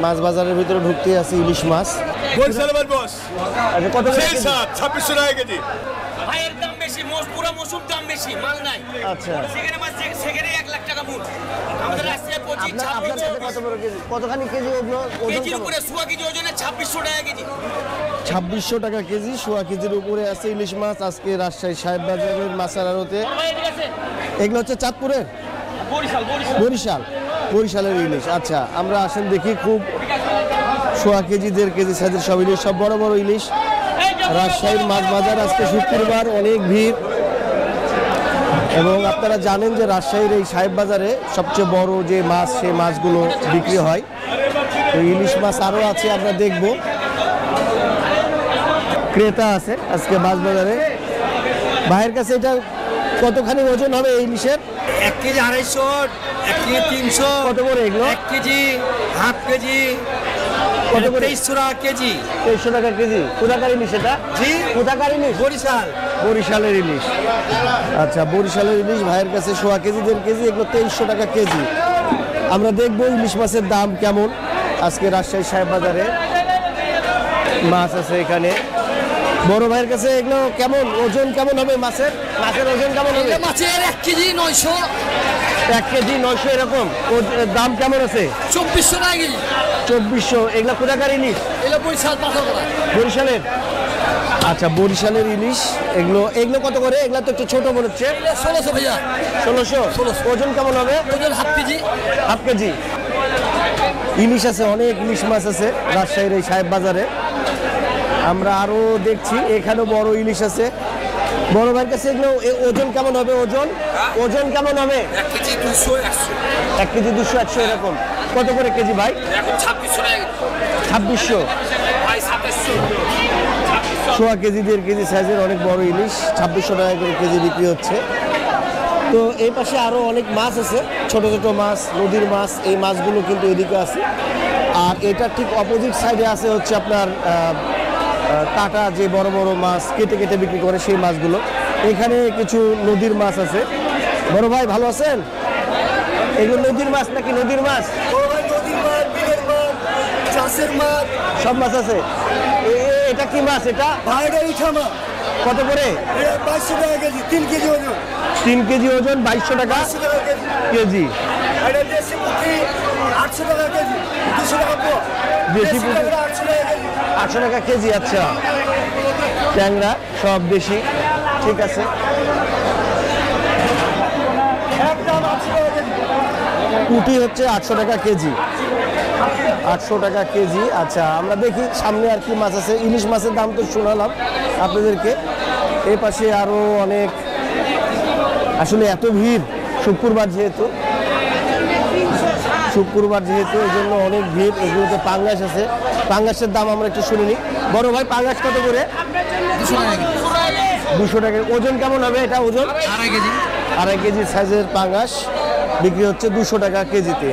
মাছ বাজারের ভিতরে ঢুকতে আছে ইলিশ মাছ। আচ্ছা কত করে কেজি? 2600 টাকা কেজি। ভাইয়ের দাম বেশি, পুরো মৌসুম দাম বেশি, মাল নাই। আচ্ছা সেখানে মাছ সেখানে 1 লাখ টাকা মূল। আমাদের রাস্তায় 25 আপনার কাছে কত বড় কেজি, কতখানি কেজি ওগুলো? কেজির উপরে সোয়া কেজি ওজনে 2600 টাকা কেজি। 2600 টাকা কেজি, সোয়া কেজির উপরে আছে ইলিশ মাছ আজকে রাজশাহী সাহেব বাজারের মাছের আড়তে। এগুলো হচ্ছে চাঁদপুরের, বরিশালের ইলিশ। আচ্ছা আমরা আসেন দেখি, খুব সোয়া কেজি 1.5 কেজি সাইজের সব ইলিশ, সব বড় বড় ইলিশ। রাজশাহীর মাছ বাজার আজকে শুক্রবার, অনেক ভিড়। এবং আপনারা জানেন যে রাজশাহীর এই সাহেব বাজারে সবচেয়ে বড় যে মাছ, সেই মাছগুলো বিক্রি হয়। তো ইলিশ মাছ আরও আছে, আমরা দেখব। ক্রেতা আছে আজকে মাছ বাজারে। ভাইয়ের কাছে এটা কতখানি ওজন হবে এই ইলিশের? 1 কেজি 250, 1 কেজি 300। কত করে এগুলো? 1 কেজি, হাফ কেজি, কত করে? 2300 টাকা কেজি। 2300 টাকা কেজি। কোথাকার ইলিশ এটা? জি, কোথাকার ইলিশ? বরিশাল। বরিশালের ইলিশ। আচ্ছা বরিশালের ইলিশ ভাইয়ের কাছে সোয়া কেজি 1.5 কেজি, এগুলো 2300 টাকা কেজি। আমরা দেখবো ইলিশ মাছের দাম কেমন আজকে রাজশাহী সাহেব বাজারে। মাছ আছে এখানে বড় ভাইয়ের কাছে, এগুলো কেমন ওজন কেমন হবে মাছের? মাছের ওজন কেমন হবে? মাছের 1 কেজি 900। 1 কেজি 900 এরকম। দাম কেমন আছে? 2400 টাকা কেজি। 2400। এগুলো কোথাকার ইলিশ? এগুলো বরিশাল পাথরকলা। বরিশালের। আচ্ছা বরিশালের ইলিশ। এগুলো কত করে? এগুলো তো একটু ছোট মনে হচ্ছে। 1600 ভাইয়া। 1600। ওজন কেমন হবে? ওজন হাফ কেজি। Half KG. ইলিশ আছে, অনেক ইলিশ মাছ আছে রাজশাহীর এই সাহেব বাজারে। আমরা আরো দেখছি, এখানেও বড় ইলিশ আছে বড় ভাইয়ের কাছে। এগুলো ওজন কেমন হবে? ওজন কেমন হবে? 1 কেজি 200, 100। 1 কেজি 200, 100 এরকম। কত করে কেজি ভাই? এখন 2600 টাকা। 2600। ভাই 2700। সোয়া কেজি 1.5 কেজি সাইজের অনেক বড় ইলিশ 2600 টাকা করে কেজি বিক্রি হচ্ছে। তো এই পাশে আরো অনেক মাছ আছে, ছোট ছোট মাছ, নদীর মাছ। এই মাছগুলো কিন্তু এদিকে আছে। আর এটা ঠিক অপোজিট সাইডে আছে হচ্ছে আপনার কাটা, যে বড় বড় মাছ কেটে কেটে বিক্রি করে সেই মাছগুলো। এখানে কিছু নদীর মাছ আছে। বড় ভাই ভালো আছেন? এগুলো নদীর মাছ নাকি? নদীর মাছ, নদীর মাছ, বিলের মাছ, চাষের মাছ, সব মাছ আছে। এটা কি মাছ? এটা ভাইরা ইঠা মাছ। কত করে? 2200 টাকা কেজি। 3 কেজি ওজন। 3 কেজি ওজন 2200 টাকা কেজি। এটা দেশি পুঁটি 800 টাকা কেজি। 200 টাকা পোয়া। দেশি পুঁটি 800 টাকা কেজি। 800 টাকা কেজি। আচ্ছা ট্যাংরা সব দেশি, ঠিক আছে। একদম 800 টাকা কেজি। পুঁটি হচ্ছে 800 টাকা কেজি। 800 টাকা কেজি। আচ্ছা আমরা দেখি সামনে আর কি মাছ আছে। ইলিশ মাছের দাম তো শোনালাম আপনাদেরকে। এই পাশে আরো অনেক, আসলে এত ভিড় শুক্রবার যেহেতু এই জন্য অনেক ভিড়। এগুলোতে পাঙ্গাস আছে, পাঙ্গাসের দাম আমরা একটু শুনে নিই। বড় ভাই পাঙ্গাস কত করে? 200 টাকা কেজি। 200 টাকা। ওজন কেমন হবে এটা? ওজন 2.5 কেজি। 2.5 কেজি সাইজের পাঙ্গাস বিক্রি হচ্ছে 200 টাকা কেজিতে।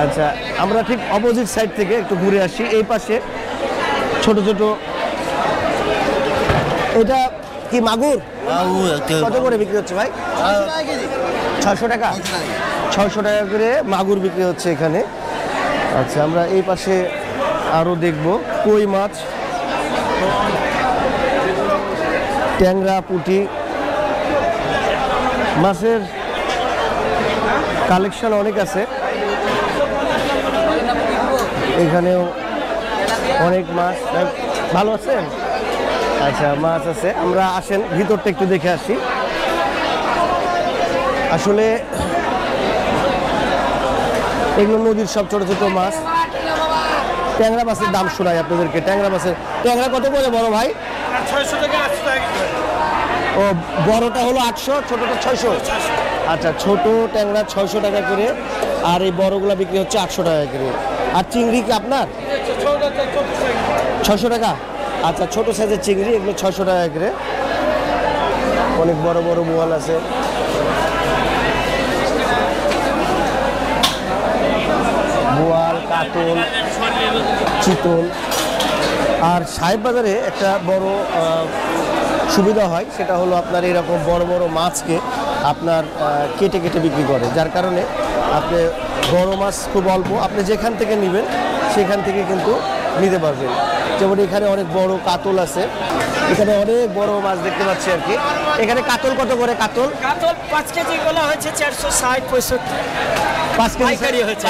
আচ্ছা আমরা ঠিক অপোজিট সাইড থেকে একটু ঘুরে আসি। এই পাশে ছোট ছোট, এটা কি মাগুর? কত করে বিক্রি হচ্ছে ভাই? 600 টাকা। 600 টাকা করে মাগুর বিক্রি হচ্ছে এখানে। আচ্ছা আমরা এই পাশে আরো দেখব কই মাছ, ট্যাংরা, পুঁটি মাছের কালেকশন অনেক আছে এখানেও, অনেক মাছ। ভালো আছেন? আচ্ছা মাছ আছে। আমরা আসেন ভিতরটা একটু দেখে আসি। আসলে এগুলো নদীর সব ছোট ছোট মাছ। ট্যাংরা মাছের দাম শোনাই আপনাদেরকে। ট্যাংরা কত করে বড় ভাই? 600 টাকা, 800 টাকা কেজি। ও বড়টা হলো 800, ছোটটা 600। আচ্ছা ছোট ট্যাংরা 600 টাকা করে, আর এই বড়গুলা বিক্রি হচ্ছে 800 টাকা করে। আর চিংড়ি কি আপনার? 600 টাকা। আচ্ছা ছোট সাইজের চিংড়ি এগুলো 600 টাকা করে। অনেক বড় বড় বোয়াল আছে। বোয়াল, কাতল, চিতল। আর সাহেব বাজারে একটা বড় সুবিধা হয়, সেটা হলো আপনার এরকম বড় বড় মাছকে আপনার কেটে কেটে বিক্রি করে, যার কারণে আপনি বড় মাছ খুব অল্প, আপনি যেখান থেকে নেবেন সেখান থেকে কিন্তু নিতে পারবেন। যেমন এখানে অনেক বড় কাতল আছে, এখানে অনেক বড় মাছ দেখতে পাচ্ছি আর কি। এখানে কাতল কত করে? কাতল কাতল 5 কেজি গুলো হচ্ছে 460-65 5 কেজি পাইকারি হচ্ছে,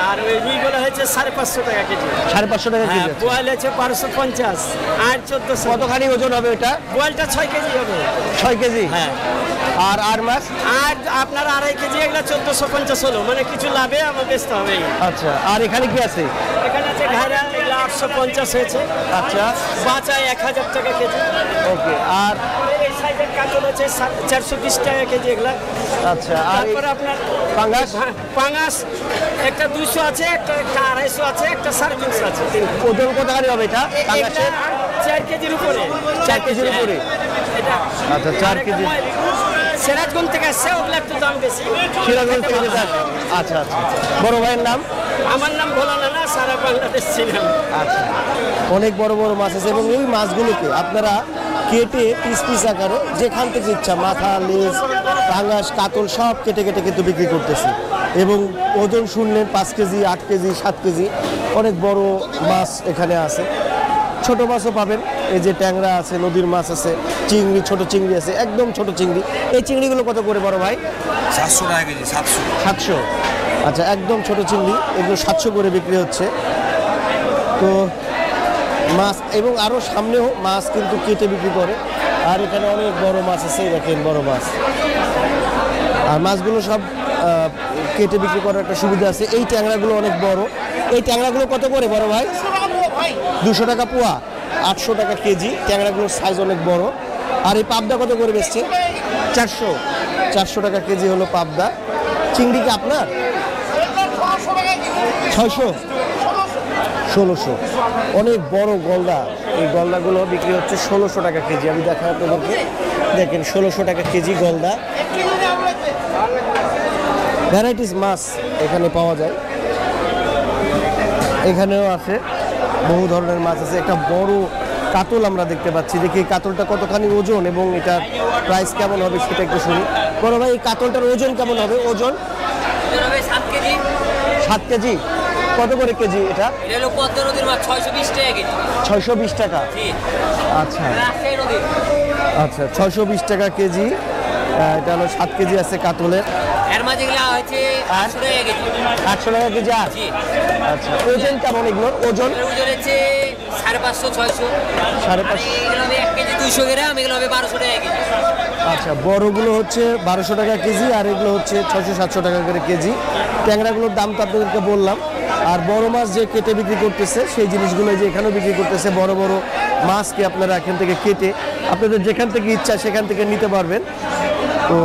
আর ওই রুইগুলো হচ্ছে 550 টাকা কেজি। 550 টাকা কেজি আছে। বোয়াল হচ্ছে 550 আর 1400। কতখানি ওজন হবে এটা? বোয়ালটা 6 কেজি হবে। 6 কেজি। হ্যাঁ। আর মাছ আর আপনার 2.5 কেজি, এগুলো 1450 হলো, মানে কিছু লাভে আমার বেচতে হবে। আচ্ছা, আর এখানে কি আছে? এখানে আছে ঘাড়া, এগুলো 850 হয়েছে। আচ্ছা, বাঁচায় 1000 টাকা কেজি। ওকে। আর এই সাইজের কাতল হচ্ছে 420 টাকা কেজি এগুলা। আচ্ছা, আর তারপরে আপনার পাঙ্গাস? পাঙ্গাস একটা 200 আছে, একটা 250 আছে, একটা 350 আছে। ওজন কতখানি হবে এটা পাঙ্গাসের? 4 কেজির উপরে। 4 কেজির উপরে। এটা আচ্ছা, 4 কেজি। সিরাজগঞ্জ থেকে আসছে, ওগুলো একটু দাম বেশি। সিরাজগঞ্জ থেকে যেতে আসে। আচ্ছা আচ্ছা। বড় ভাইয়ের নাম? আমার নাম ভোলা না, সারা বাংলাদেশ ছিলাম। আচ্ছা, অনেক বড় বড় মাছ আছে এবং এই মাছগুলোকে আপনারা কেটে পিস পিস আকারে যেখান থেকে ইচ্ছা, মাথা, লেজ, পাঙ্গাস, কাতল সব কেটে কেটে কিন্তু বিক্রি করতেছি। এবং ওজন শুনলেন 5 কেজি, 8 কেজি, 7 কেজি, অনেক বড় মাছ এখানে আছে। ছোট মাছও পাবেন, এই যে ট্যাংরা আছে, নদীর মাছ আছে, চিংড়ি, ছোট চিংড়ি আছে, একদম ছোট চিংড়ি। এই চিংড়িগুলো কত করে বড় ভাই? 700 টাকা কেজি। 700। আচ্ছা, একদম ছোট চিংড়ি, এগুলো 700 করে বিক্রি হচ্ছে। তো মাছ এবং আরও সামনেও মাছ কিন্তু কেটে বিক্রি করে। আর এখানে অনেক বড় মাছ আছে, দেখেন বড় মাছ। আর মাছগুলো সব কেটে বিক্রি করার একটা সুবিধা আছে। এই ট্যাংরাগুলো অনেক বড়। এই ট্যাংরাগুলো কত করে বড় ভাই? 200 টাকা পোয়া, 800 টাকা কেজি। ট্যাংরাগুলোর সাইজ অনেক বড়। আর এই পাবদা কত করে বেচছে? 400 টাকা কেজি হলো পাবদা। চিংড়ি কি আপনার? 600, 1600। অনেক বড় গলদা, এই গলদাগুলো বিক্রি হচ্ছে 1600 টাকা কেজি। আমি দেখাই আপনাদেরকে, দেখেন 1600 টাকা কেজি গলদা। ভ্যারাইটিস মাছ এখানে পাওয়া যায়। এখানেও আছে বহু ধরনের মাছ আছে। একটা বড় কাতল আমরা দেখতে পাচ্ছি, দেখি এই কাতলটা কতখানি ওজন এবং এটার প্রাইস কেমন হবে সেটা একটু শুনি। বড় ভাই, এই কাতলটার ওজন কেমন হবে? ওজন 7 কেজি। 7 কেজি। কত করে কেজি এটা? এটা হলো পদ্মা নদীর মাছ, 620 টাকা কেজি। 620 টাকা। আচ্ছা রাজশাহী নদীর। আচ্ছা, 620 টাকা কেজি। এটা হলো 7 কেজি আছে কাতলের। এর মাঝে এগুলো হচ্ছে 800 টাকা কেজি। 800 টাকা কেজি। জি। আচ্ছা, ওজন কেমন এগুলোর? ওজন এর ওজন হচ্ছে 550-600। 550। এগুলো হবে 1 কেজি 200 গ্রাম, এগুলো হবে 1200 টাকা কেজি। আচ্ছা, বড়গুলো হচ্ছে 1200 টাকা কেজি, আর এগুলো হচ্ছে 600-700 টাকা করে কেজি। ট্যাংরাগুলোর দাম তো আপনাদেরকে বললাম। আর বড় মাছ যে কেটে বিক্রি করতেছে সেই জিনিসগুলো যে এখানেও বিক্রি করতেছে। বড় বড় মাছকে আপনারা এখান থেকে কেটে আপনাদের যেখান থেকে ইচ্ছা সেখান থেকে নিতে পারবেন। তো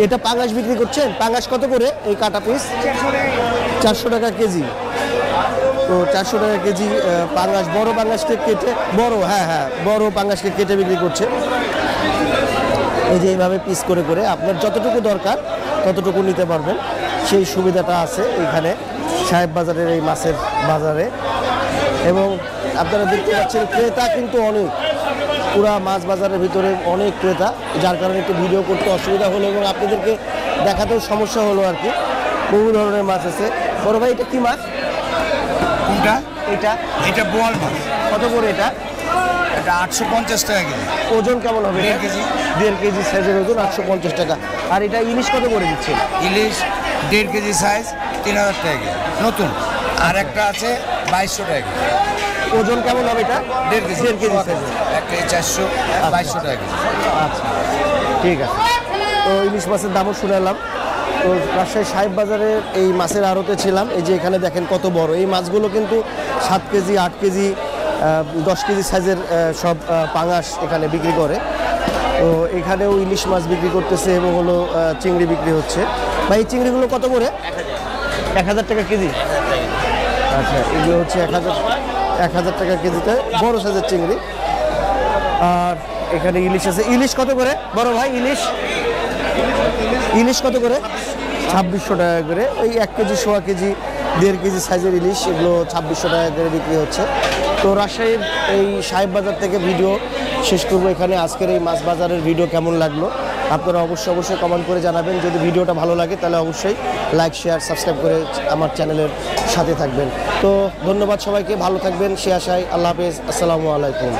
এটা পাঙ্গাস বিক্রি করছেন? পাঙ্গাস কত করে এই কাটা পিস? 400 টাকা কেজি। তো 400 টাকা কেজি পাঙ্গাস, বড় পাঙ্গাসকে কেটে, বড়, হ্যাঁ হ্যাঁ, বড় পাঙ্গাসকে কেটে বিক্রি করছে। এই যে এইভাবে পিস করে করে আপনার যতটুকু দরকার ততটুকু নিতে পারবেন, সেই সুবিধাটা আছে এইখানে সাহেব বাজারের এই মাছের বাজারে। এবং আপনারা দেখতে পাচ্ছেন ক্রেতা কিন্তু অনেক, পুরা মাছ বাজারের ভিতরে অনেক ক্রেতা, যার কারণে একটু ভিডিও করতে অসুবিধা হলো এবং আপনাদেরকে দেখাতেও সমস্যা হলো আর কি। বহু ধরনের মাছ আছে। বড় ভাই, এটা কি মাছ? কোনটা? এটা এটা বোয়াল মাছ। কত করে এটা? এটা 850 টাকা কেজি। ওজন কেমন হবে? 1.5 কেজি। 1.5 কেজি সাইজের ওজন, 850 টাকা। আর এটা ইলিশ কত করে দিচ্ছে? ইলিশ 1.5 কেজি সাইজ 3000 টাকা কেজি নতুন। আর একটা আছে 2200 টাকা কেজি। ওজন কেমন হবে এটা? 1.5 কেজি। 1.5 কেজি সাইজের। 1 কেজি 400, 2200 টাকা কেজি। আচ্ছা, ঠিক আছে। তো ইলিশ মাছের দামও শুনালাম। তো রাজশাহী সাহেব বাজারের এই মাছের আড়তে ছিলাম। এই যে এখানে দেখেন কত বড় এই মাছগুলো, কিন্তু 7 কেজি, 8 কেজি, 10 কেজি সাইজের সব পাঙাশ এখানে বিক্রি করে। তো এখানেও ইলিশ মাছ বিক্রি করতেছে এবং হলো চিংড়ি বিক্রি হচ্ছে। ভাই, এই চিংড়িগুলো কত করে? 1000 টাকা কেজি। আচ্ছা, এগুলো হচ্ছে 1000 টাকা কেজিতে বড় সাইজের চিংড়ি। আর এখানে ইলিশ আছে। ইলিশ কত করে বড় ভাই? ইলিশ কত করে? 2600 টাকা করে। ওই 1 কেজি, 1.5 কেজি, 1.5 কেজি সাইজের ইলিশ, এগুলো 2600 টাকা করে বিক্রি হচ্ছে। তো রাজশাহীর এই সাহেব বাজার থেকে ভিডিও শেষ করবো এখানে। আজকের এই মাছ বাজারের ভিডিও কেমন লাগলো আপনারা অবশ্যই কমেন্ট করে জানাবেন। যদি ভিডিওটা ভালো লাগে তাহলে অবশ্যই লাইক শেয়ার সাবস্ক্রাইব করে আমার চ্যানেলের সাথে থাকবেন। তো ধন্যবাদ সবাইকে, ভালো থাকবেন সে আশায়। আল্লাহ হাফেজ, আসসালামু আলাইকুম।